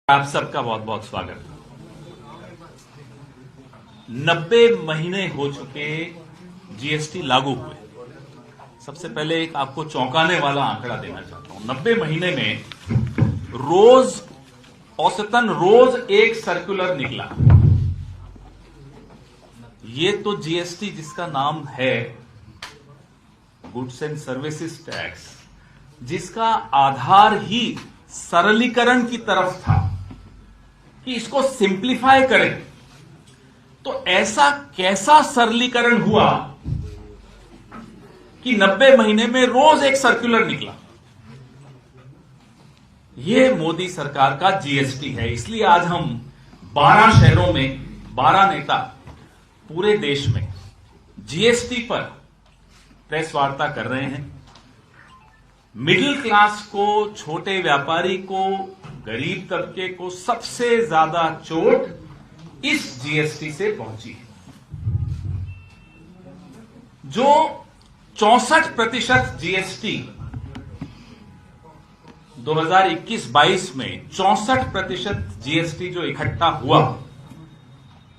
आप सबका बहुत बहुत स्वागत। 90 महीने हो चुके जीएसटी लागू हुए। सबसे पहले एक आपको चौंकाने वाला आंकड़ा देना चाहता हूं। 90 महीने में औसतन रोज एक सर्कुलर निकला। ये तो जीएसटी जिसका नाम है गुड्स एंड सर्विसेज टैक्स, जिसका आधार ही सरलीकरण की तरफ था कि इसको सिंप्लीफाई करें, तो ऐसा कैसा सरलीकरण हुआ कि 90 महीने में रोज एक सर्कुलर निकला। यह मोदी सरकार का जीएसटी है। इसलिए आज हम 12 शहरों में 12 नेता पूरे देश में जीएसटी पर प्रेस वार्ता कर रहे हैं। मिडिल क्लास को, छोटे व्यापारी को, गरीब तबके को सबसे ज्यादा चोट इस जीएसटी से पहुंची है। जो 64% जीएसटी 2021-22 में 64% जीएसटी जो इकट्ठा हुआ,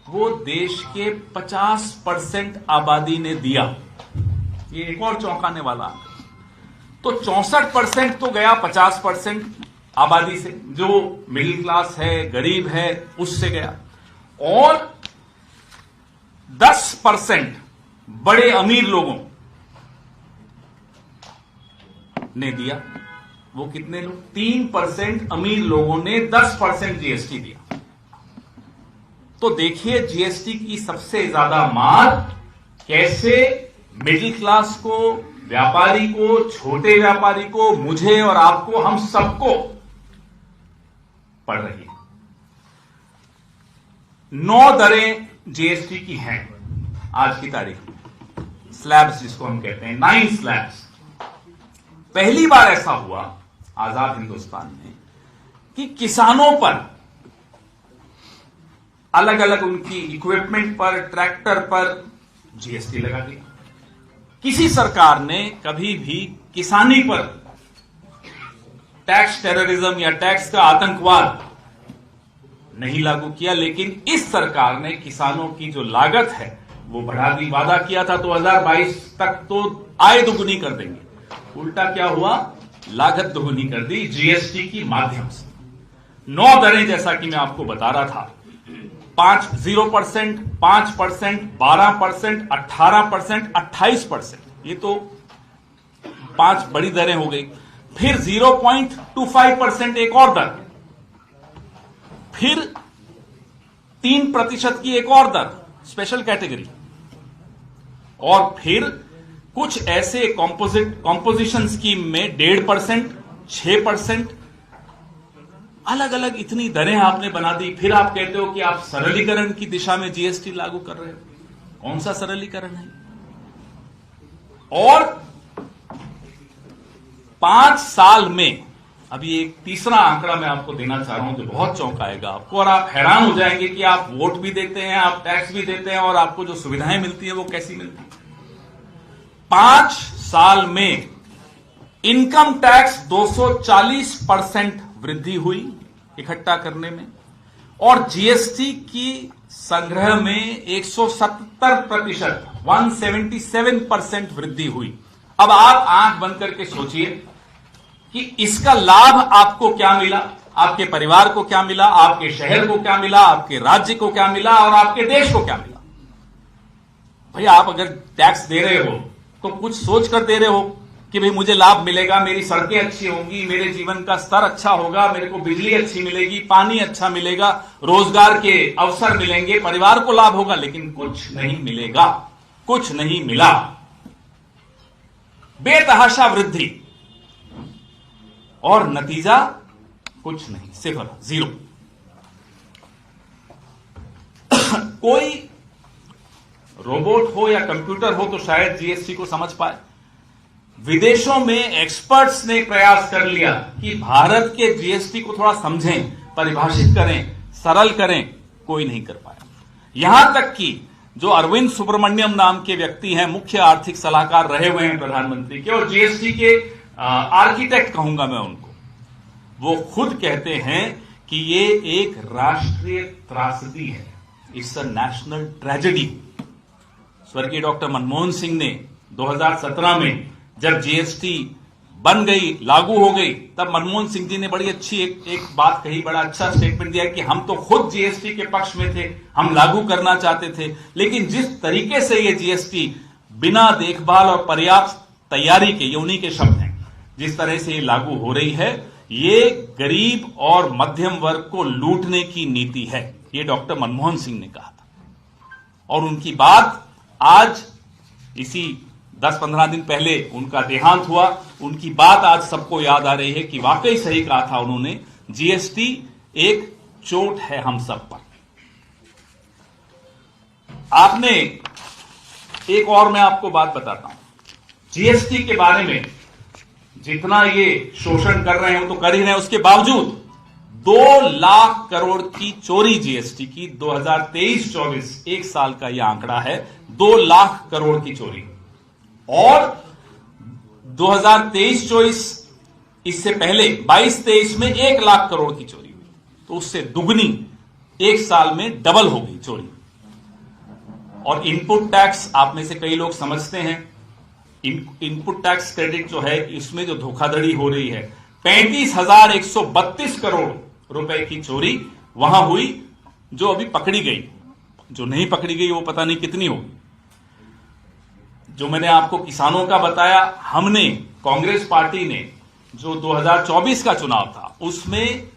वो देश के 50% आबादी ने दिया। ये एक और चौंकाने वाला। तो 64% तो गया 50% आबादी से, जो मिडिल क्लास है, गरीब है, उससे गया, और 10% बड़े अमीर लोगों ने दिया। वो कितने लोग? 3% अमीर लोगों ने 10% जीएसटी दिया। तो देखिए जीएसटी की सबसे ज्यादा मार कैसे मिडिल क्लास को, व्यापारी को, छोटे व्यापारी को, मुझे और आपको, हम सबको पड़ रही है। 9 दरें जीएसटी की हैं आज की तारीख में, स्लैब्स जिसको हम कहते हैं, 9 स्लैब्स। पहली बार ऐसा हुआ आजाद हिंदुस्तान में कि किसानों पर अलग अलग उनकी इक्विपमेंट पर, ट्रैक्टर पर जीएसटी लगा दिया। किसी सरकार ने कभी भी किसानी पर टैक्स टेररिज्म या टैक्स का आतंकवाद नहीं लागू किया, लेकिन इस सरकार ने किसानों की जो लागत है वो बढ़ा दी। वादा किया था 2022 तक तो आय दोगुनी कर देंगे, उल्टा क्या हुआ? लागत दोगुनी कर दी जीएसटी की माध्यम से। 9 दरें जैसा कि मैं आपको बता रहा था, 0%, 5%, 12%, 18%, 28%, ये तो 5 बड़ी दरें हो गई। फिर 0.25% एक और दर, फिर 3% की एक और दर, स्पेशल कैटेगरी, और फिर कुछ ऐसे कॉम्पोजिशन स्कीम में 1.5%, 6%, अलग अलग इतनी दरें आपने बना दी। फिर आप कहते हो कि आप सरलीकरण की दिशा में जीएसटी लागू कर रहे हो। कौन सा सरलीकरण है? और 5 साल में, अभी एक तीसरा आंकड़ा मैं आपको देना चाह रहा हूं जो बहुत चौंकाएगा आपको, और आप हैरान हो जाएंगे कि आप वोट भी देते हैं, आप टैक्स भी देते हैं, और आपको जो सुविधाएं मिलती है वो कैसी मिलती है। 5 साल में इनकम टैक्स 240% वृद्धि हुई इकट्ठा करने में, और जीएसटी की संग्रह में 170%, 177% वृद्धि हुई। अब आप आंख बंद करके सोचिए कि इसका लाभ आपको क्या मिला, आपके परिवार को क्या मिला, आपके शहर को क्या मिला, आपके राज्य को क्या मिला, और आपके देश को क्या मिला। भाई आप अगर टैक्स दे रहे हो तो कुछ सोच कर दे रहे हो कि भाई मुझे लाभ मिलेगा, मेरी सड़कें अच्छी होंगी, मेरे जीवन का स्तर अच्छा होगा, मेरे को बिजली अच्छी मिलेगी, पानी अच्छा मिलेगा, रोजगार के अवसर मिलेंगे, परिवार को लाभ होगा, लेकिन कुछ नहीं मिलेगा, कुछ नहीं मिला। बेतहाशा वृद्धि, और नतीजा कुछ नहीं, 0। कोई रोबोट हो या कंप्यूटर हो तो शायद जीएसटी को समझ पाए। विदेशों में एक्सपर्ट्स ने प्रयास कर लिया कि भारत के जीएसटी को थोड़ा समझें, परिभाषित करें, सरल करें, कोई नहीं कर पाया। यहां तक कि जो अरविंद सुब्रमण्यम नाम के व्यक्ति हैं, मुख्य आर्थिक सलाहकार रहे हुए हैं प्रधानमंत्री के, और जीएसटी के आर्किटेक्ट कहूंगा मैं उनको, वो खुद कहते हैं कि ये एक राष्ट्रीय त्रासदी है, इट्स अ नेशनल ट्रेजेडी। स्वर्गीय डॉक्टर मनमोहन सिंह ने 2017 में जब जीएसटी बन गई, लागू हो गई, तब मनमोहन सिंह जी ने बड़ी अच्छी एक बात कही, बड़ा अच्छा स्टेटमेंट दिया कि हम तो खुद जीएसटी के पक्ष में थे, हम लागू करना चाहते थे, लेकिन जिस तरीके से ये जीएसटी बिना देखभाल और पर्याप्त तैयारी के, ये उन्हीं के शब्द हैं, जिस तरह से ये लागू हो रही है, ये गरीब और मध्यम वर्ग को लूटने की नीति है, ये डॉक्टर मनमोहन सिंह ने कहा था। और उनकी बात आज इसी 10-15 दिन पहले उनका देहांत हुआ, उनकी बात आज सबको याद आ रही है कि वाकई सही कहा था उन्होंने, जीएसटी एक चोट है हम सब पर। आपने एक और मैं आपको बात बताता हूं, जीएसटी के बारे में जितना ये शोषण कर रहे हैं वो तो कर ही रहे हैं, उसके बावजूद 2 लाख करोड़ की चोरी जीएसटी की 2023-24 एक साल का यह आंकड़ा है, 2 लाख करोड़ की चोरी। और 2023-24 इससे पहले 22-23 में 1 लाख करोड़ की चोरी हुई, तो उससे दुगनी एक साल में डबल हो गई चोरी। और इनपुट टैक्स आप में से कई लोग समझते हैं, इनपुट टैक्स क्रेडिट जो है, इसमें जो धोखाधड़ी हो रही है, 35,132 करोड़ रुपए की चोरी वहां हुई, जो अभी पकड़ी गई। जो नहीं पकड़ी गई वो पता नहीं कितनी होगी। जो मैंने आपको किसानों का बताया, हमने कांग्रेस पार्टी ने जो 2024 का चुनाव था उसमें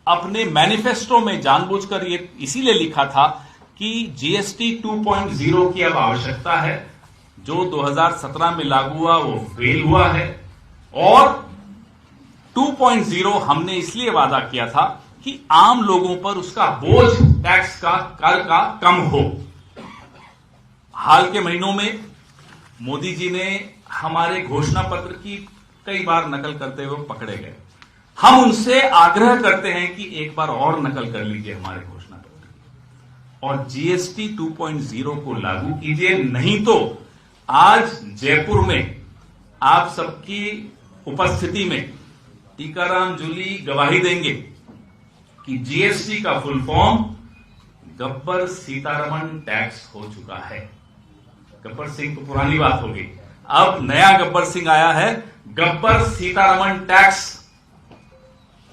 अपने मैनिफेस्टो में जानबूझकर ये इसीलिए लिखा था कि जीएसटी 2.0 की अब आवश्यकता है। जो 2017 में लागू हुआ वो फेल हुआ है, और 2.0 हमने इसलिए वादा किया था कि आम लोगों पर उसका बोझ, टैक्स का, कर का कम हो। हाल के महीनों में मोदी जी ने हमारे घोषणा पत्र की कई बार नकल करते हुए पकड़े गए। हम उनसे आग्रह करते हैं कि एक बार और नकल कर लीजिए हमारे घोषणा पत्र की और जीएसटी 2.0 को लागू कीजिए, नहीं तो आज जयपुर में आप सबकी उपस्थिति में टीकाराम जूली गवाही देंगे कि जीएसटी का full form Gabbar Sitharaman tax हो चुका है। गब्बर सिंह तो पुरानी बात हो गई, अब नया गब्बर सिंह आया है, गब्बर सीतारमण टैक्स।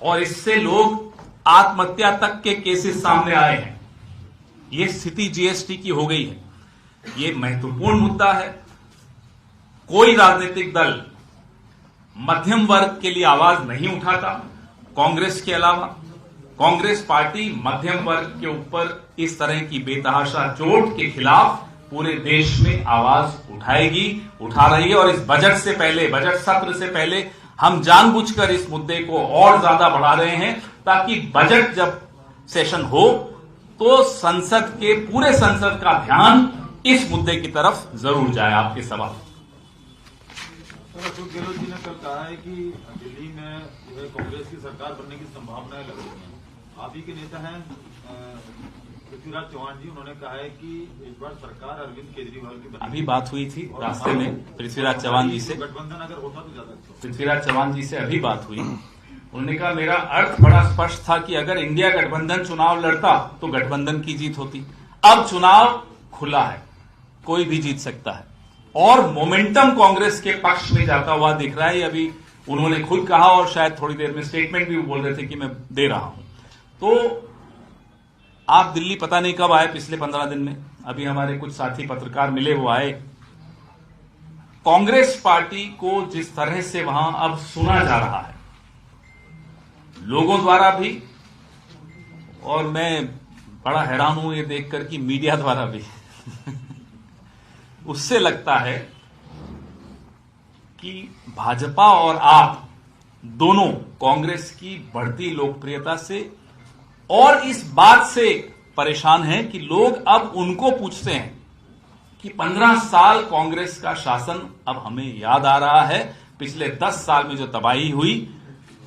और इससे लोग आत्महत्या तक के केसेस सामने आए हैं। यह स्थिति जीएसटी की हो गई है। यह महत्वपूर्ण मुद्दा है। कोई राजनीतिक दल मध्यम वर्ग के लिए आवाज नहीं उठाता कांग्रेस के अलावा। कांग्रेस पार्टी मध्यम वर्ग के ऊपर इस तरह की बेतहाशा चोट के खिलाफ पूरे देश में आवाज उठाएगी, उठा रही है। और इस बजट से पहले, बजट सत्र से पहले हम जानबूझकर इस मुद्दे को और ज्यादा बढ़ा रहे हैं, ताकि बजट जब सेशन हो तो संसद के, पूरे संसद का ध्यान इस मुद्दे की तरफ जरूर जाए। आपके सवाल। अशोक गहलोत जी ने कल कहा है कि दिल्ली में जो है कांग्रेस की सरकार बनने की संभावनाएं लग रही हैं। आप ही के नेता हैं पृथ्वीराज चौहान जी, उन्होंने कहा है कि इस बार सरकार अरविंद केजरीवाल की बनेगी। अभी बात हुई थी रास्ते में पृथ्वीराज चौहान जी से, गठबंधन अगर होता तो ज्यादा अच्छा। पृथ्वीराज चौहान जी से अभी बात हुई। उन्होंने कहा मेरा अर्थ बड़ा स्पष्ट था कि अगर इंडिया गठबंधन चुनाव लड़ता तो गठबंधन की जीत होती। अब चुनाव खुला है, कोई भी जीत सकता है और मोमेंटम कांग्रेस के पक्ष में जाता हुआ दिख रहा है। अभी उन्होंने खुद कहा और शायद थोड़ी देर में स्टेटमेंट भी बोल रहे थे कि मैं दे रहा हूं। तो आप दिल्ली पता नहीं कब आए, पिछले 15 दिन में। अभी हमारे कुछ साथी पत्रकार मिले, वो आए। कांग्रेस पार्टी को जिस तरह से वहां अब सुना जा रहा है लोगों द्वारा भी, और मैं बड़ा हैरान हूं ये देखकर कि मीडिया द्वारा भी उससे लगता है कि भाजपा और आप दोनों कांग्रेस की बढ़ती लोकप्रियता से और इस बात से परेशान हैं कि लोग अब उनको पूछते हैं कि 15 साल कांग्रेस का शासन अब हमें याद आ रहा है। पिछले 10 साल में जो तबाही हुई,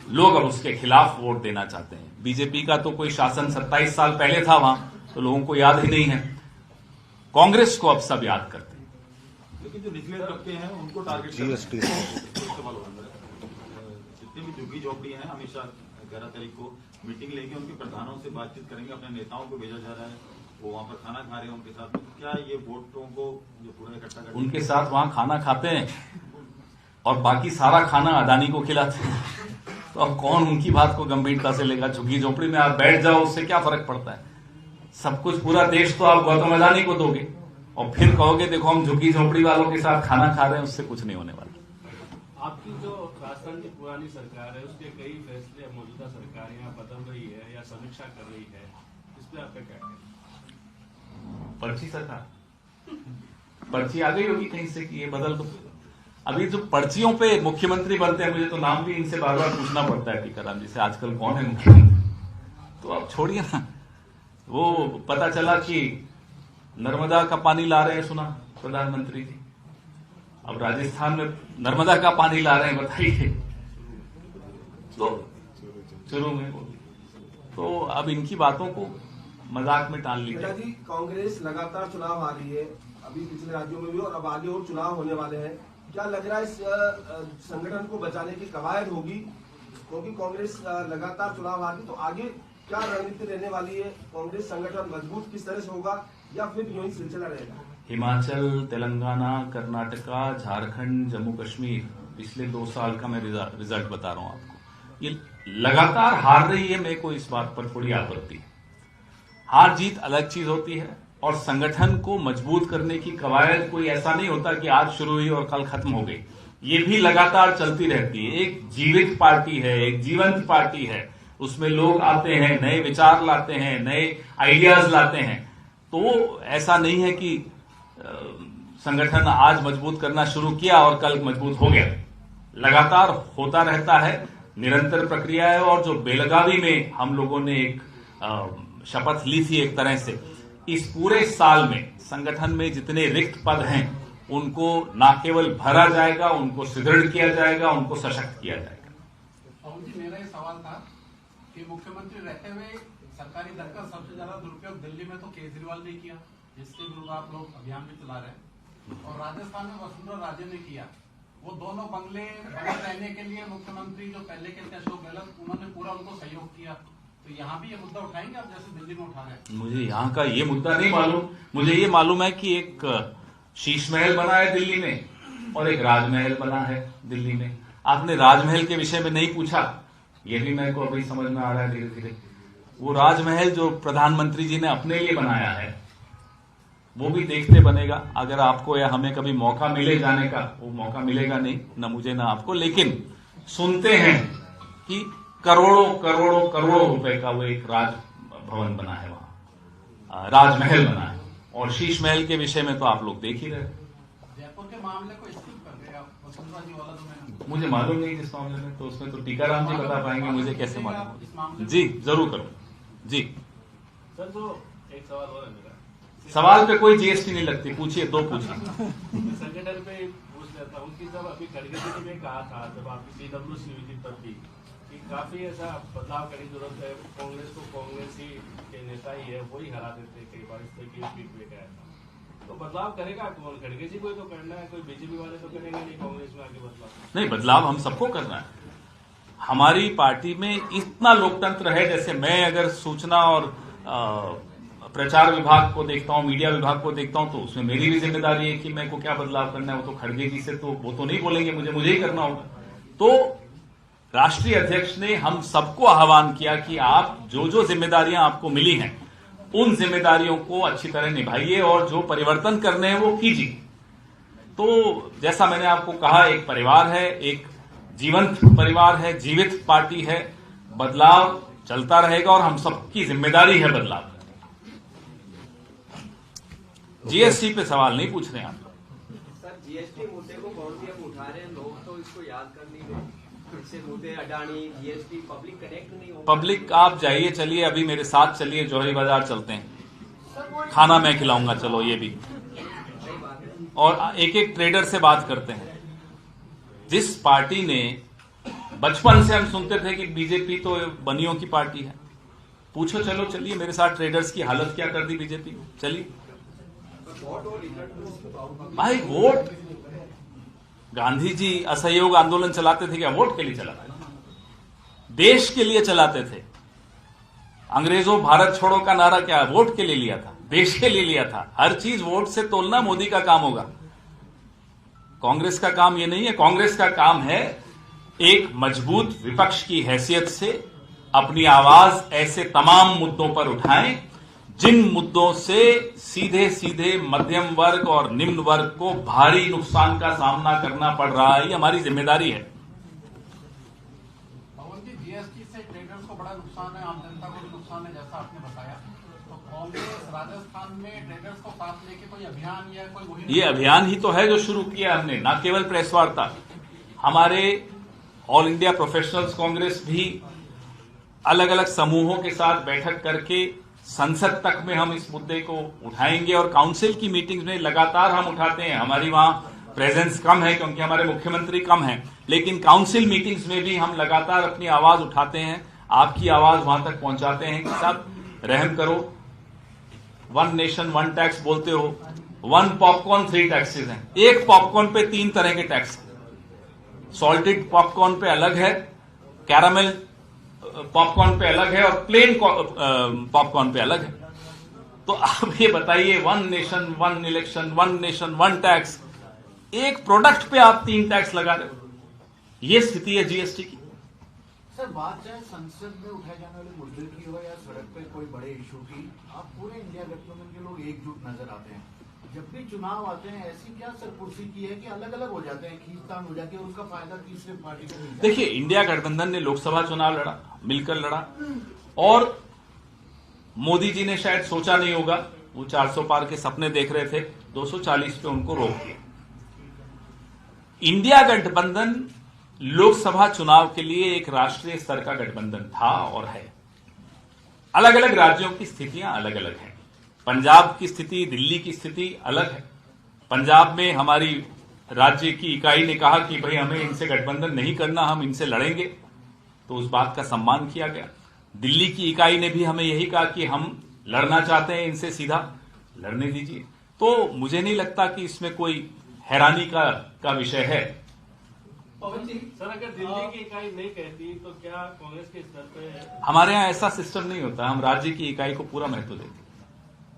लोग अब उसके खिलाफ वोट देना चाहते हैं। बीजेपी का तो कोई शासन 27 साल पहले था वहां, तो लोगों को याद ही नहीं है। कांग्रेस को अब सब याद करते हैं। लेकिन जो निचले तबके हैं उनको टारगेट जीएसटी जितनी भी झुग्गी झोपड़ी हैं, हमेशा 11 तारीख को मीटिंग लेके उनके प्रधानों से बातचीत करेंगे, अपने नेताओं को भेजा जा रहा है, वो वहाँ पर खाना खा रहे हैं उनके साथ, तो क्या ये वोटों को जो पूरा इकट्ठा कर उनके साथ वहां खाना खाते हैं और बाकी सारा खाना अदानी को खिलाते हैं, तो अब कौन उनकी बात को गंभीरता से लेगा। झुग्गी झोपड़ी में आप बैठ जाओ, उससे क्या फर्क पड़ता है। सब कुछ पूरा देश तो आप गौतम अदानी को दोगे और फिर कहोगे देखो हम झुग्गी झोपड़ी वालों के साथ खाना खा रहे हैं, उससे कुछ नहीं होने वाला। आपकी जो राजस्थान की पुरानी सरकार है उसके कई फैसले मौजूदा सरकार यहाँ बदल रही है या समीक्षा कर रही है, इस पे आपका क्या कहना है? पर्ची सरकार, पर्ची आ गई होगी कहीं से कि ये बदल दो। अभी जो पर्चियों पे मुख्यमंत्री बनते हैं, मुझे तो नाम भी इनसे बार बार पूछना पड़ता है टीकाराम जी से, आजकल कौन है मुख्यमंत्री। तो अब छोड़िए ना, वो पता चला कि नर्मदा का पानी ला रहे हैं, सुना प्रधानमंत्री जी, अब राजस्थान में नर्मदा का पानी ला रहे हैं, बताइए। तो शुरू में तो अब इनकी बातों को मजाक में टाल लीजिए। जी, कांग्रेस लगातार चुनाव आ रही है, अभी पिछले राज्यों में भी और अब आगे और चुनाव होने वाले हैं। क्या लग रहा है इस संगठन को बचाने की कवायद होगी, क्योंकि कांग्रेस लगातार चुनाव आ रही, तो आगे क्या रणनीति रहने वाली है? कांग्रेस संगठन मजबूत किस तरह से होगा या फिर यूं ही सिलसिला रहेगा? हिमाचल, तेलंगाना, कर्नाटका, झारखंड, जम्मू कश्मीर, पिछले 2 साल का मैं रिजल्ट बता रहा हूं आपको, ये लगातार हार रही है। मेरे को इस बात पर थोड़ी आपत्ति है। हार जीत अलग चीज होती है और संगठन को मजबूत करने की कवायद कोई ऐसा नहीं होता कि आज शुरू हुई और कल खत्म हो गई। ये भी लगातार चलती रहती है। एक जीवित पार्टी है, एक जीवंत पार्टी है, उसमें लोग आते हैं, नए विचार लाते हैं, नए आइडियाज लाते हैं। तो ऐसा नहीं है कि संगठन आज मजबूत करना शुरू किया और कल मजबूत हो गया। लगातार होता रहता है, निरंतर प्रक्रिया है। और जो बेलगावी में हम लोगों ने एक शपथ ली थी, एक तरह से इस पूरे साल में संगठन में जितने रिक्त पद हैं उनको न केवल भरा जाएगा, उनको सुदृढ़ किया जाएगा, उनको सशक्त किया जाएगा। राहुल जी, मेरा ये सवाल था कि मुख्यमंत्री रहते हुए सरकारी धन का सबसे ज्यादा दुरुपयोग दिल्ली में तो केजरीवाल ने किया, जिसके विरुद्ध आप लोग अभियान भी चला रहे हैं, और राजस्थान में वसुंधरा राजे ने किया। वो दोनों बंगले बने रहने के लिए मुख्यमंत्री जो पहले के थे अशोक गहलोत, उन्होंने पूरा उनको सहयोग किया। तो यहाँ भी ये मुद्दा उठाएंगे आप जैसे दिल्ली में उठा रहे हैं? मुझे यहाँ का ये मुद्दा नहीं मालूम। मुझे ये मालूम है कि एक शीश महल बना है दिल्ली में और एक राजमहल बना है दिल्ली में। आपने राजमहल के विषय में नहीं पूछा, ये भी मेरे को अभी समझ में आ रहा है धीरे धीरे। वो राजमहल जो प्रधानमंत्री जी ने अपने लिए बनाया है, वो भी देखते बनेगा। अगर आपको या हमें कभी मौका मिले जाने का, वो मौका मिलेगा नहीं, ना मुझे ना आपको, लेकिन सुनते हैं कि करोड़ों करोड़ों करोड़ों रुपए का वो एक राज भवन बना है, वहां राजमहल बना है। और शीश महल के विषय में तो आप लोग देख ही रहे। जयपुर के मामले को स्किप कर रहे हैं आप, वसुंधरा जी वाला तो मैं मुझे मालूम नहीं जिस मामले में, तो उसमें तो टीकाराम जी बता पाएंगे, मुझे कैसे मालूम। जी जरूर करूँ जी। सर, जो एक सवाल और है मेरा, सवाल पे कोई जीएसटी नहीं लगती, पूछिए, 2 पूछिए। संगठन पे पूछ लेता हूँ कि जब अभी खड़गे जी ने कहा था, जब आपकी पीडब्ल्यूसी हुई थी तब भी, कि काफी ऐसा बदलाव करने की जरूरत है, कांग्रेस को कांग्रेसी के नेता ही है वही हरा देते, कई बार इस तरह की स्पीड पे गया था। तो बदलाव करेगा कौन? खड़गे जी को तो करना है, कोई बीजेपी वाले तो करेंगे नहीं कांग्रेस में आगे बदलाव? नहीं, बदलाव हम सबको करना है। हमारी पार्टी में इतना लोकतंत्र है, जैसे मैं अगर सूचना और प्रचार विभाग को देखता हूं, मीडिया विभाग को देखता हूं, तो उसमें मेरी भी जिम्मेदारी है कि मेरे को क्या बदलाव करना है। वो तो खड़गे जी से तो वो तो नहीं बोलेंगे, मुझे ही करना होगा। तो राष्ट्रीय अध्यक्ष ने हम सबको आह्वान किया कि आप जो जो जिम्मेदारियां आपको मिली हैं उन जिम्मेदारियों को अच्छी तरह निभाइए और जो परिवर्तन करने हैं वो कीजिए। तो जैसा मैंने आपको कहा, एक परिवार है, एक जीवंत परिवार है, जीवित पार्टी है, बदलाव चलता रहेगा और हम सबकी जिम्मेदारी है बदलाव। जीएसटी पे सवाल नहीं पूछ रहे हैं आप लोग। सर, जीएसटी मुद्दे को बहुत ही अब उठा रहे हैं लोग, तो इसको याद कर लीजिए। इससे मुद्दे अडानी, जीएसटी, पब्लिक कनेक्ट नहीं हो। पब्लिक आप जाइए, चलिए अभी मेरे साथ चलिए, जौहरी बाजार चलते हैं, खाना मैं खिलाऊंगा, चलो ये भी, और एक एक ट्रेडर से बात करते हैं। जिस पार्टी ने बचपन से हम सुनते थे कि बीजेपी तो बनियों की पार्टी है, पूछो, चलो चलिए मेरे साथ, ट्रेडर्स की हालत क्या कर दी बीजेपी ने, चलिए। भाई वोट, गांधी जी असहयोग आंदोलन चलाते थे क्या? वोट के लिए चलाते थे, देश के लिए चलाते थे। अंग्रेजों भारत छोड़ो का नारा क्या वोट के लिए लिया था, देश के लिए लिया था। हर चीज वोट से तोलना मोदी का काम होगा, कांग्रेस का काम ये नहीं है। कांग्रेस का काम है एक मजबूत विपक्ष की हैसियत से अपनी आवाज ऐसे तमाम मुद्दों पर उठाएं जिन मुद्दों से सीधे सीधे मध्यम वर्ग और निम्न वर्ग को भारी नुकसान का सामना करना पड़ रहा है। ये हमारी जिम्मेदारी है। पवन जी, जीएसटी से ट्रेडर्स को बड़ा नुकसान है, आम जनता को भी नुकसान है, जैसा आपने बताया। तो कांग्रेस राजस्थान में ट्रेडर्स को साथ लेके कोई अभियान या कोई मुहिम? ये अभियान ही तो है जो शुरू किया हमने, ना केवल प्रेस वार्ता। हमारे ऑल इंडिया प्रोफेशनल्स कांग्रेस भी अलग अलग समूहों के साथ बैठक करके संसद तक में हम इस मुद्दे को उठाएंगे और काउंसिल की मीटिंग्स में लगातार हम उठाते हैं। हमारी वहां प्रेजेंस कम है क्योंकि हमारे मुख्यमंत्री कम हैं, लेकिन काउंसिल मीटिंग्स में भी हम लगातार अपनी आवाज उठाते हैं, आपकी आवाज वहां तक पहुंचाते हैं कि साहब रहम करो, 1 नेशन 1 टैक्स बोलते हो, 1 पॉपकॉर्न 3 टैक्सेस हैं। एक पॉपकॉर्न पे 3 तरह के टैक्स हैं। सॉल्टेड पॉपकॉर्न पे अलग है, कैरामेल पॉपकॉर्न पे अलग है और प्लेन पॉपकॉर्न पे अलग है। तो आप ये बताइए, 1 नेशन 1 इलेक्शन, 1 नेशन 1 टैक्स, एक प्रोडक्ट पे आप 3 टैक्स लगा रहे हो। ये स्थिति है जीएसटी की। सर, बात चाहे संसद में उठाए जाने वाले मुद्दे की हो या सड़क पे कोई बड़े इशू की, आप पूरे इंडिया गठबंधन के लोग एकजुट नजर आते हैं। जब भी चुनाव आते हैं, ऐसी क्या सरकुर्सी की है कि अलग अलग हो जाते हैं, खींचतान हो जाती है और उसका फायदा तीसरे पार्टी को मिलता है? देखिए, इंडिया गठबंधन ने लोकसभा चुनाव लड़ा, मिलकर लड़ा, और मोदी जी ने शायद सोचा नहीं होगा, वो 400 पार के सपने देख रहे थे, 240 पे उनको रोक दिया। इंडिया गठबंधन लोकसभा चुनाव के लिए एक राष्ट्रीय स्तर का गठबंधन था और है। अलग अलग राज्यों की स्थितियां अलग अलग हैं। पंजाब की स्थिति, दिल्ली की स्थिति अलग है। पंजाब में हमारी राज्य की इकाई ने कहा कि भाई हमें इनसे गठबंधन नहीं करना, हम इनसे लड़ेंगे, तो उस बात का सम्मान किया गया। दिल्ली की इकाई ने भी हमें यही कहा कि हम लड़ना चाहते हैं इनसे, सीधा लड़ने दीजिए। तो मुझे नहीं लगता कि इसमें कोई हैरानी का विषय है। पवन जी, सर, अगर दिल्ली की इकाई नहीं कहती तो क्या कांग्रेस के स्तर पे? हमारे यहाँ ऐसा सिस्टम नहीं होता, हम राज्य की इकाई को पूरा महत्व देते हैं।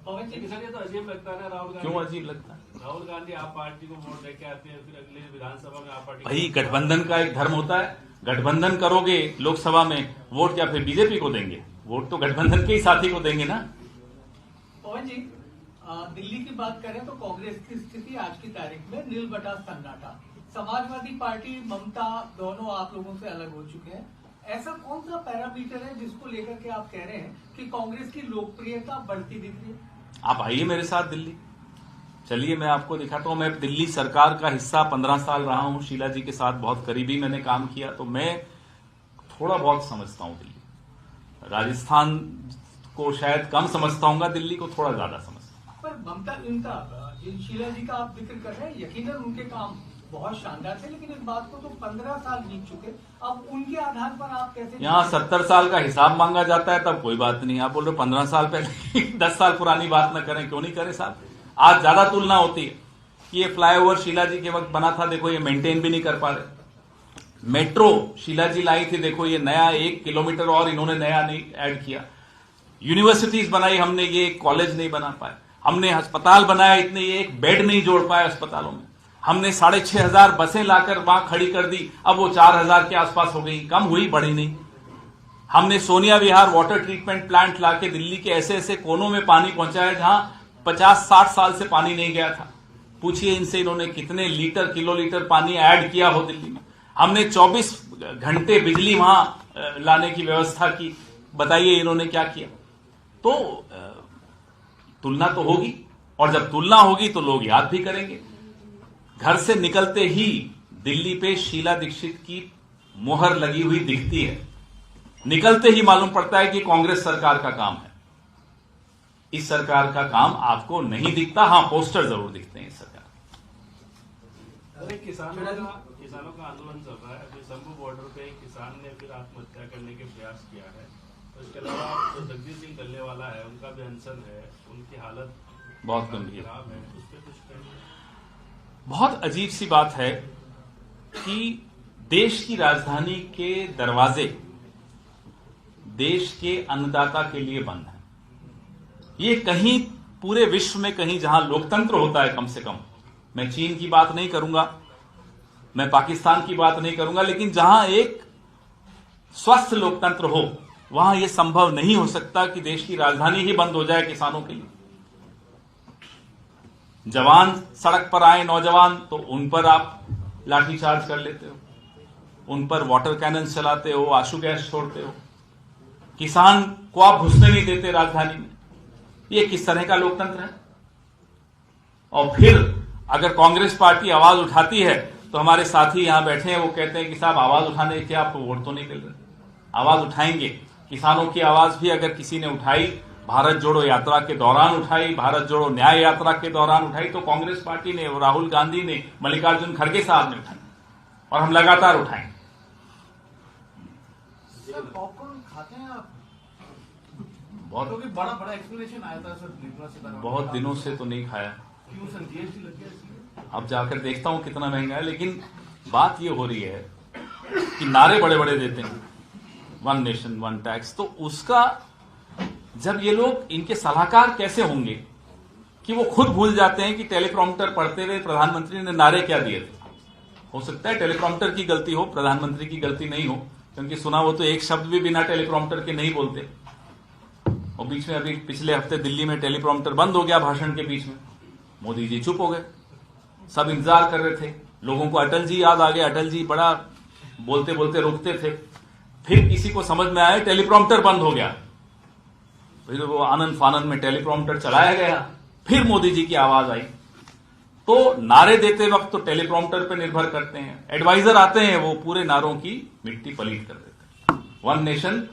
पवन जी, सर, ये तो अजीब लगता है ना, राहुल गांधी। क्यों अजीब लगता है? राहुल गांधी आप पार्टी को वोट देके आते हैं, फिर अगले विधानसभा में आप पार्टी भाई, गठबंधन का एक धर्म होता है। गठबंधन करोगे लोकसभा में, वोट या फिर बीजेपी को देंगे? वोट तो गठबंधन के ही साथी को देंगे ना। पवन जी, दिल्ली की बात करें तो कांग्रेस की स्थिति आज की तारीख में नील बटा सन्नाटा। समाजवादी पार्टी, ममता, दोनों आप लोगों से अलग हो चुके हैं। ऐसा कौन सा पैरामीटर है जिसको लेकर के आप कह रहे हैं कि कांग्रेस की लोकप्रियता बढ़ती दिख रही है? आप आइए मेरे साथ दिल्ली, चलिए मैं आपको दिखाता हूं। मैं दिल्ली सरकार का हिस्सा 15 साल रहा हूं, शीला जी के साथ बहुत करीबी मैंने काम किया, तो मैं थोड़ा बहुत समझता हूं दिल्ली। राजस्थान को शायद कम समझता हूँ, दिल्ली को थोड़ा ज्यादा समझता हूँ। पर ममता, शीला जी का आप जिक्र कर रहे हैं, यकीनन उनके काम बहुत शानदार थे, लेकिन इस बात को तो 15 साल बीत चुके। अब उनके आधार पर आप कैसे? यहाँ 70 साल का हिसाब मांगा जाता है तब कोई बात नहीं, आप बोल रहे 15 साल पहले 10 साल पुरानी बात न करें, क्यों नहीं करें साहब? आज ज्यादा तुलना होती है। ये फ्लाईओवर शीला जी के वक्त बना था, देखो ये मेंटेन भी नहीं कर पा रहे। मेट्रो शीला जी लाई थी, देखो ये नया 1 किलोमीटर और इन्होंने नया नहीं ऐड किया। यूनिवर्सिटीज बनाई हमने, ये एक कॉलेज नहीं बना पाए। हमने अस्पताल बनाया, इतने ये एक बेड नहीं जोड़ पाए अस्पतालों में। हमने 6,500 बसें लाकर वहां खड़ी कर दी, अब वो 4,000 के आसपास हो गई, कम हुई, बढ़ी नहीं। हमने सोनिया विहार वाटर ट्रीटमेंट प्लांट लाके दिल्ली के ऐसे ऐसे कोनों में पानी पहुंचाया जहां 50-60 साल से पानी नहीं गया था। पूछिए इनसे, इन्होंने कितने लीटर, किलोलीटर पानी ऐड किया हो दिल्ली में। हमने 24 घंटे बिजली वहां लाने की व्यवस्था की, बताइए इन्होंने क्या किया? तो तुलना तो होगी, और जब तुलना होगी तो लोग याद भी करेंगे। घर से निकलते ही दिल्ली पे शीला दीक्षित की मोहर लगी हुई दिखती है, निकलते ही मालूम पड़ता है कि कांग्रेस सरकार का काम है। इस सरकार का काम आपको नहीं दिखता, हां पोस्टर जरूर दिखते हैं इस सरकार। अरे किसानों का आंदोलन चल रहा है, अभी शंभू बॉर्डर पे एक किसान ने फिर आत्महत्या करने के प्रयास किया है। तो इसके अलावा जो जगदीश सिंह डल्लेवाला है, उनका भी अनशन है, उनकी हालत बहुत गंभीर खराब है, उस पर कुछ कहेंगे? बहुत अजीब सी बात है कि देश की राजधानी के दरवाजे देश के अन्नदाता के लिए बंद है। ये कहीं पूरे विश्व में कहीं जहां लोकतंत्र होता है, कम से कम, मैं चीन की बात नहीं करूंगा, मैं पाकिस्तान की बात नहीं करूंगा, लेकिन जहां एक स्वस्थ लोकतंत्र हो वहां यह संभव नहीं हो सकता कि देश की राजधानी ही बंद हो जाए किसानों के लिए। जवान सड़क पर आए, नौजवान, तो उन पर आप लाठीचार्ज कर लेते हो, उन पर वाटर कैनन चलाते हो, आंसू गैस छोड़ते हो, किसान को आप घुसने नहीं देते राजधानी में। ये किस तरह का लोकतंत्र है? और फिर अगर कांग्रेस पार्टी आवाज उठाती है तो हमारे साथी यहां बैठे हैं, वो कहते हैं कि साहब आवाज उठाने के आपको वोट तो नहीं मिल रहे। आवाज उठाएंगे, किसानों की आवाज भी अगर किसी ने उठाई, भारत जोड़ो यात्रा के दौरान उठाई, भारत जोड़ो न्याय यात्रा के दौरान उठाई, तो कांग्रेस पार्टी ने, राहुल गांधी ने, मल्लिकार्जुन खड़गे साहब ने उठाई, और हम लगातार उठाएंगे। पॉपकॉर्न खाते हैं आप? बहुत क्योंकि बड़ा एक्सप्लेनेशन आया था सर निर्मला सीतारमण। बहुत दिनों से तो नहीं खाया, क्यों सर, जीएसटी लग गया इसलिए? अब जाकर देखता हूं कितना महंगा है। लेकिन बात यह हो रही है कि नारे बड़े बड़े देते हैं, 1 नेशन 1 टैक्स, तो उसका जब ये लोग, इनके सलाहकार कैसे होंगे कि वो खुद भूल जाते हैं कि टेलीप्रॉम्प्टर पढ़ते हुए प्रधानमंत्री ने नारे क्या दिए थे। हो सकता है टेलीप्रॉम्प्टर की गलती हो, प्रधानमंत्री की गलती नहीं हो, क्योंकि सुना वो तो एक शब्द भी बिना टेलीप्रॉम्प्टर के नहीं बोलते। और बीच में अभी पिछले हफ्ते दिल्ली में टेलीप्रॉम्प्टर बंद हो गया भाषण के बीच में, मोदी जी चुप हो गए, सब इंतजार कर रहे थे, लोगों को अटल जी याद आ गए, अटल जी बड़ा बोलते बोलते रुकते थे, फिर किसी को समझ में आया टेलीप्रॉम्प्टर बंद हो गया, फिर वो आनंद फानंद में टेलीप्रॉम्प्टर चलाया गया, फिर मोदी जी की आवाज आई। तो नारे देते वक्त तो टेलीप्रॉम्प्टर पे निर्भर करते हैं, एडवाइजर आते हैं वो पूरे नारों की मिट्टी पलीत कर देते हैं। 1 nation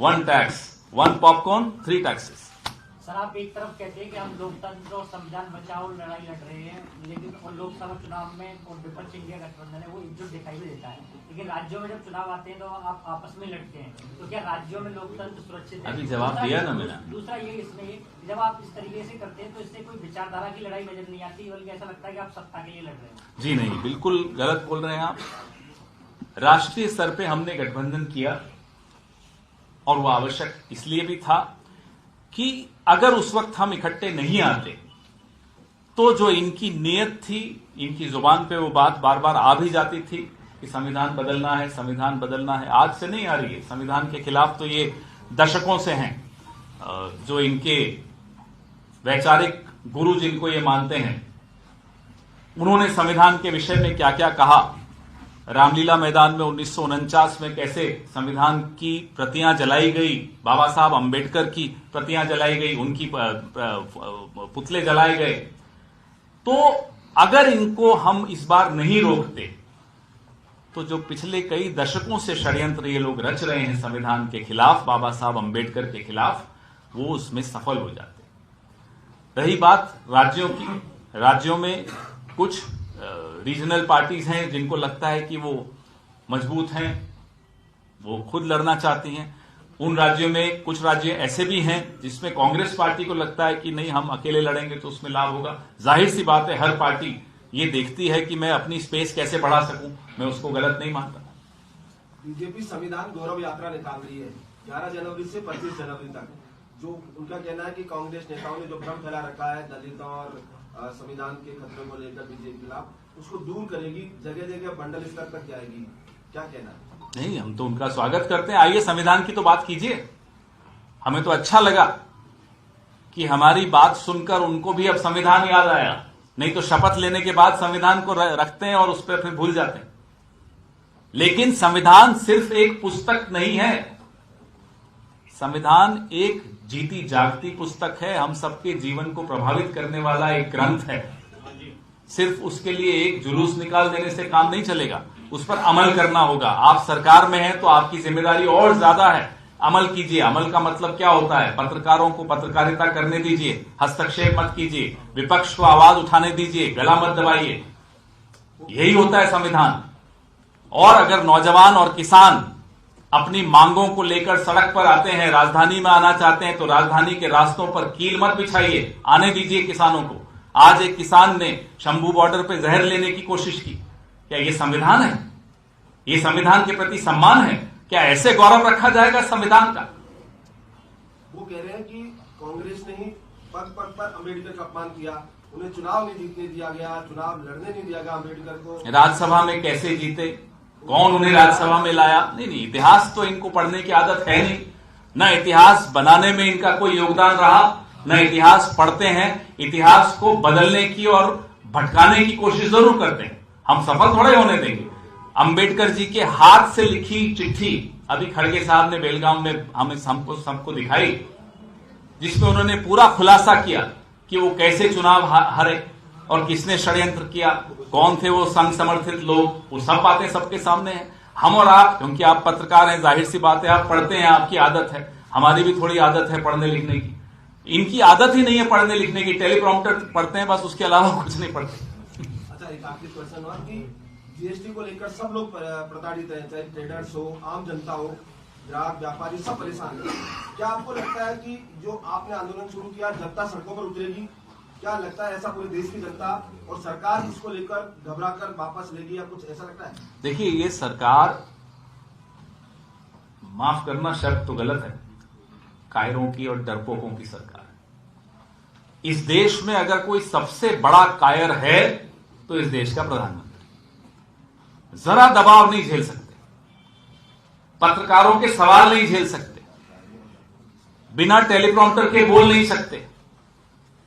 1 tax, 1 popcorn 3 taxes. Sir, आप एक तरफ कहते हैं कि हम लोकतंत्र और संविधान बचाओ लड़ाई लड़ रहे हैं, लेकिन और लोकसभा चुनाव में और विपक्ष इंडिया गठबंधन है वो एकजुट दिखाई भी देता है, लेकिन राज्यों में जब चुनाव आते हैं तो आप आपस में लड़ते हैं, तो क्या राज्यों में लोकतंत्र सुरक्षित है? अभी जवाब दिया ना मैंने। दूसरा ये, इसमें जब आप इस तरीके से करते हैं तो इससे कोई विचारधारा की लड़ाई नजर नहीं आती, बल्कि ऐसा लगता है कि आप सत्ता के लिए लड़ रहे हैं। जी नहीं, बिल्कुल गलत बोल रहे हैं आप। राष्ट्रीय स्तर पे हमने गठबंधन किया और वो आवश्यक इसलिए भी था कि अगर उस वक्त हम इकट्ठे नहीं आते तो जो इनकी नीयत थी, इनकी जुबान पे वो बात बार बार आ भी जाती थी कि संविधान बदलना है, संविधान बदलना है। आज से नहीं आ रही है, संविधान के खिलाफ तो ये दशकों से हैं। जो इनके वैचारिक गुरु जिनको ये मानते हैं, उन्होंने संविधान के विषय में क्या क्या कहा। रामलीला मैदान में 1949 में कैसे संविधान की प्रतियां जलाई गई, बाबा साहब अंबेडकर की प्रतियां जलाई गई, उनकी पुतले जलाए गए। तो अगर इनको हम इस बार नहीं रोकते तो जो पिछले कई दशकों से षड्यंत्र ये लोग रच रहे हैं संविधान के खिलाफ, बाबा साहब अंबेडकर के खिलाफ, वो उसमें सफल हो जाते। रही बात राज्यों की, राज्यों में कुछ रीजनल पार्टीज हैं जिनको लगता है कि वो मजबूत हैं, वो खुद लड़ना चाहती हैं। उन राज्यों में कुछ राज्य ऐसे भी हैं जिसमें कांग्रेस पार्टी को लगता है कि नहीं, हम अकेले लड़ेंगे तो उसमें लाभ होगा। जाहिर सी बात है, हर पार्टी ये देखती है कि मैं अपनी स्पेस कैसे बढ़ा सकूं, मैं उसको गलत नहीं मानता। बीजेपी संविधान गौरव यात्रा निकाल रही है 11 जनवरी से 25 जनवरी तक। जो उनका कहना है कि कांग्रेस नेताओं ने जो भ्रम फैला रखा है दलितों और संविधान के खतरे को लेकर बीजेपी के खिलाफ, उसको दूर करेगी, जगह जगह बंडल स्तर तक जाएगी। क्या कहना है? नहीं, हम तो उनका स्वागत करते हैं। आइए संविधान की तो बात कीजिए। हमें तो अच्छा लगा कि हमारी बात सुनकर उनको भी अब संविधान याद आया, नहीं तो शपथ लेने के बाद संविधान को रखते हैं और उस पर फिर भूल जाते हैं। लेकिन संविधान सिर्फ एक पुस्तक नहीं है, संविधान एक जीती जागती पुस्तक है, हम सबके जीवन को प्रभावित करने वाला एक ग्रंथ है। सिर्फ उसके लिए एक जुलूस निकाल देने से काम नहीं चलेगा, उस पर अमल करना होगा। आप सरकार में हैं तो आपकी जिम्मेदारी और ज्यादा है, अमल कीजिए। अमल का मतलब क्या होता है? पत्रकारों को पत्रकारिता करने दीजिए, हस्तक्षेप मत कीजिए, विपक्ष को आवाज उठाने दीजिए, गला मत दबाइए। यही होता है संविधान। और अगर नौजवान और किसान अपनी मांगों को लेकर सड़क पर आते हैं, राजधानी में आना चाहते हैं, तो राजधानी के रास्तों पर कील मत बिछाइए, आने दीजिए किसानों को। आज एक किसान ने शंभू बॉर्डर पे जहर लेने की कोशिश की। क्या ये संविधान है? ये संविधान के प्रति सम्मान है? क्या ऐसे गौरव रखा जाएगा संविधान का? वो कह रहे हैं कि कांग्रेस ने ही पद पद पर अम्बेडकर का अपमान किया, उन्हें चुनाव नहीं जीतने दिया गया, चुनाव लड़ने नहीं दिया गया अम्बेडकर को। राज्यसभा में कैसे जीते, कौन उन्हें राज्यसभा में लाया? नहीं, इतिहास तो इनको पढ़ने की आदत है नहीं, न इतिहास बनाने में इनका कोई योगदान रहा, न इतिहास पढ़ते हैं। इतिहास को बदलने की और भटकाने की कोशिश जरूर करते हैं, हम सफल थोड़े होने देंगे। अंबेडकर जी के हाथ से लिखी चिट्ठी अभी खड़गे साहब ने बेलगांव में हमें सबको दिखाई, जिसमें उन्होंने पूरा खुलासा किया कि वो कैसे चुनाव हारे और किसने षड्यंत्र किया, कौन थे वो संघ समर्थित लोग, वो सब बातें सबके सामने हैं। हम और आप, क्योंकि आप पत्रकार हैं, जाहिर सी बात है आप पढ़ते हैं, आपकी आदत है, हमारी भी थोड़ी आदत है पढ़ने लिखने की। इनकी आदत ही नहीं है पढ़ने लिखने की, टेलीप्रॉम्प्टर पढ़ते हैं बस, उसके अलावा कुछ नहीं पढ़ते। अच्छा, एक आखिरी क्वेश्चन और कि जीएसटी को लेकर सब लोग प्रताड़ित हैं, चाहे ट्रेडर्स हो, आम जनता हो, ग्राहक व्यापारी सब परेशान हैं। क्या आपको लगता है कि जो आपने आंदोलन शुरू किया जनता सड़कों पर उतरेगी? क्या लगता है ऐसा पूरे देश की जनता और सरकार इसको लेकर घबरा कर वापस लेगी या कुछ ऐसा लगता है? देखिए, ये सरकार, माफ करना शब्द तो गलत है, कायरों की और डरपोकों की सरकार है। इस देश में अगर कोई सबसे बड़ा कायर है तो इस देश का प्रधानमंत्री। जरा दबाव नहीं झेल सकते, पत्रकारों के सवाल नहीं झेल सकते, बिना टेलीप्रॉम्प्टर के बोल नहीं सकते।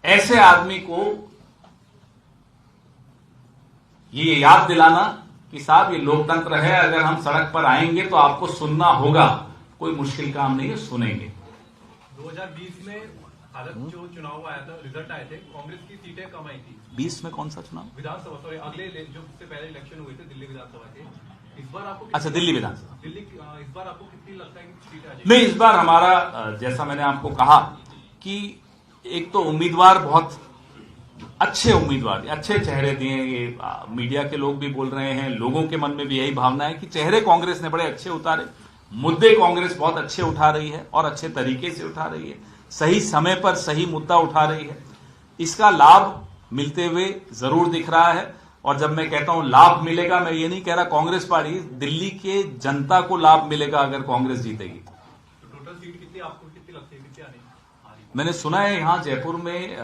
ऐसे आदमी को ये याद दिलाना कि साहब ये लोकतंत्र है, अगर हम सड़क पर आएंगे तो आपको सुनना होगा, कोई मुश्किल काम नहीं है, सुनेंगे। 2020 में हालत जो चुनाव आया था, रिजल्ट आए थे, कांग्रेस की सीटें कम आई थी। 20 में कौन सा चुनाव? विधानसभा, सॉरी, अगले जो उससे पहले इलेक्शन हुए थे दिल्ली विधानसभा के। इस बार आपको अच्छा, दिल्ली विधानसभा, दिल्ली इस बार आपको कितनी लगता है कि सीटें आ जाएगी? नहीं, इस बार हमारा, जैसा मैंने आपको कहा कि एक तो उम्मीदवार बहुत अच्छे उम्मीदवार, अच्छे चेहरे दिए। ये मीडिया के लोग भी बोल रहे हैं, लोगों के मन में भी यही भावना है कि चेहरे कांग्रेस ने बड़े अच्छे उतारे, मुद्दे कांग्रेस बहुत अच्छे उठा रही है और अच्छे तरीके से उठा रही है, सही समय पर सही मुद्दा उठा रही है। इसका लाभ मिलते हुए जरूर दिख रहा है। और जब मैं कहता हूं लाभ मिलेगा, मैं ये नहीं कह रहा कांग्रेस पार्टी, दिल्ली के जनता को लाभ मिलेगा अगर कांग्रेस जीतेगी। तो टोटल सीट कितनी आपको कितनी लगती है, कितनी आने? मैंने सुना है यहां जयपुर में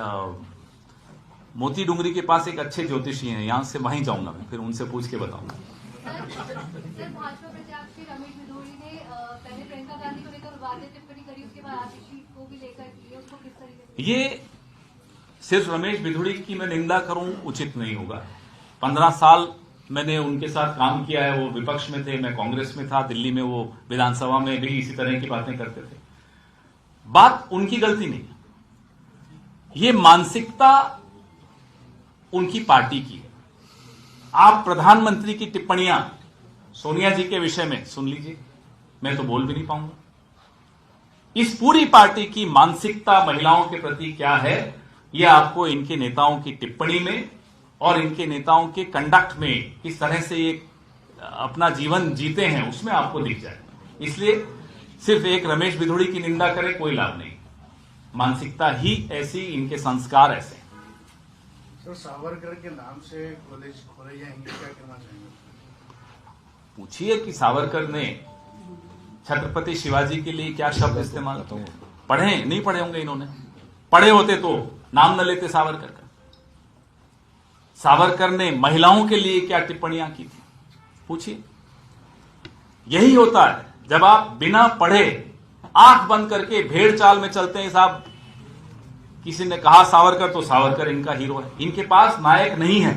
मोती डूंगरी के पास एक अच्छे ज्योतिषी हैं, यहां से वहीं जाऊंगा मैं, फिर उनसे पूछ के बताऊंगा। सर, भाजपा प्रत्याशी रमेश बिधूड़ी ने पहले प्रियंका गांधी को लेकर विवादित टिप्पणी करी, उसके बाद आतिशी को भी लेकर की, उसको किस तरीके से? ये सिर्फ रमेश बिधूड़ी की मैं निंदा करूं उचित नहीं होगा। 15 साल मैंने उनके साथ काम किया है, वो विपक्ष में थे, मैं कांग्रेस में था, दिल्ली में वो विधानसभा में भी इसी तरह की बातें करते थे। बात उनकी गलती नहीं है, ये मानसिकता उनकी पार्टी की है। आप प्रधानमंत्री की टिप्पणियां सोनिया जी के विषय में सुन लीजिए, मैं तो बोल भी नहीं पाऊंगा। इस पूरी पार्टी की मानसिकता महिलाओं के प्रति क्या है, यह आपको इनके नेताओं की टिप्पणी में और इनके नेताओं के कंडक्ट में, किस तरह से ये अपना जीवन जीते हैं, उसमें आपको दिख जाए। इसलिए सिर्फ एक रमेश बिधूड़ी की निंदा करें कोई लाभ नहीं, मानसिकता ही ऐसी, इनके संस्कार ऐसे। सर, सावरकर के नाम से कॉलेज खोले जाएंगे, क्या कहना चाहेंगे? पूछिए कि सावरकर ने छत्रपति शिवाजी के लिए क्या शब्द इस्तेमाल किए। पढ़े नहीं पढ़े होंगे इन्होंने, पढ़े होते तो नाम न लेते सावरकर का। सावरकर ने महिलाओं के लिए क्या टिप्पणियां की थी, पूछिए। यही होता है जब आप बिना पढ़े आंख बंद करके भेड़ चाल में चलते हैं। साहब, किसी ने कहा सावरकर तो सावरकर इनका हीरो है, इनके पास नायक नहीं है।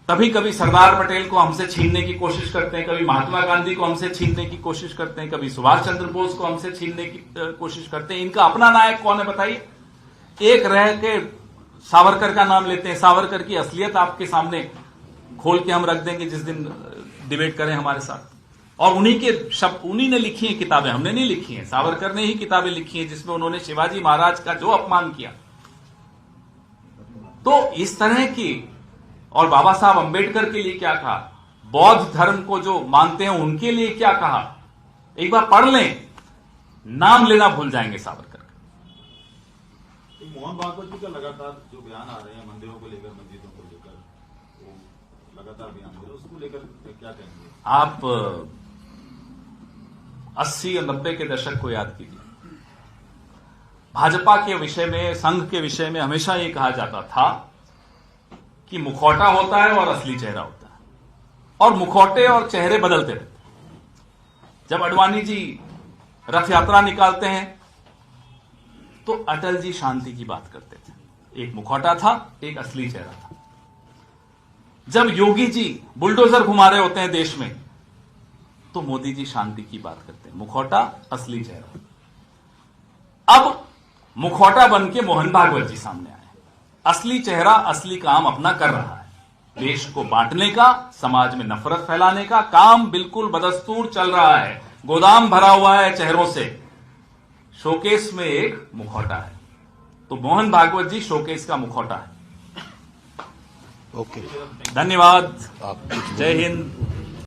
कभी कभी सरदार पटेल को हमसे छीनने की कोशिश करते हैं, कभी महात्मा गांधी को हमसे छीनने की कोशिश करते हैं, कभी सुभाष चंद्र बोस को हमसे छीनने की कोशिश करते हैं। इनका अपना नायक कौन है बताइए? एक रह के सावरकर का नाम लेते हैं। सावरकर की असलियत आपके सामने खोल के हम रख देंगे जिस दिन डिबेट करें हमारे साथ। और उन्हीं के शब्द, उन्हीं ने लिखी हैं किताबें, हमने नहीं लिखी हैं। सावरकर ने ही किताबें लिखी हैं जिसमें उन्होंने शिवाजी महाराज का जो अपमान किया। तो इस तरह की, और बाबा साहब अंबेडकर के लिए क्या कहा, बौद्ध धर्म को जो मानते हैं उनके लिए क्या कहा, एक बार पढ़ लें, नाम लेना भूल जाएंगे सावरकर का। मोहन भागवत जी का लगातार जो बयान आ रहे हैं मंदिरों को लेकर, मस्जिदों को लेकर, वो लगातार बयान हो रहे हैं, उसको लेकर क्या कहेंगे आप? 80 और 90 के दशक को याद कीजिए। भाजपा के विषय में, संघ के विषय में हमेशा ये कहा जाता था कि मुखौटा होता है और असली चेहरा होता है, और मुखौटे और चेहरे बदलते रहते हैं। जब अडवाणी जी रथ यात्रा निकालते हैं तो अटल जी शांति की बात करते थे। एक मुखौटा था, एक असली चेहरा था। जब योगी जी बुलडोजर घुमा रहे होते हैं देश में तो मोदी जी शांति की बात करते हैं। मुखौटा, असली चेहरा। अब मुखौटा बन के मोहन भागवत जी सामने आए। असली चेहरा असली काम अपना कर रहा है। देश को बांटने का, समाज में नफरत फैलाने का काम बिल्कुल बदस्तूर चल रहा है। गोदाम भरा हुआ है चेहरों से। शोकेस में एक मुखौटा है, तो मोहन भागवत जी शोकेस का मुखौटा है। ओके, धन्यवाद। जय हिंद।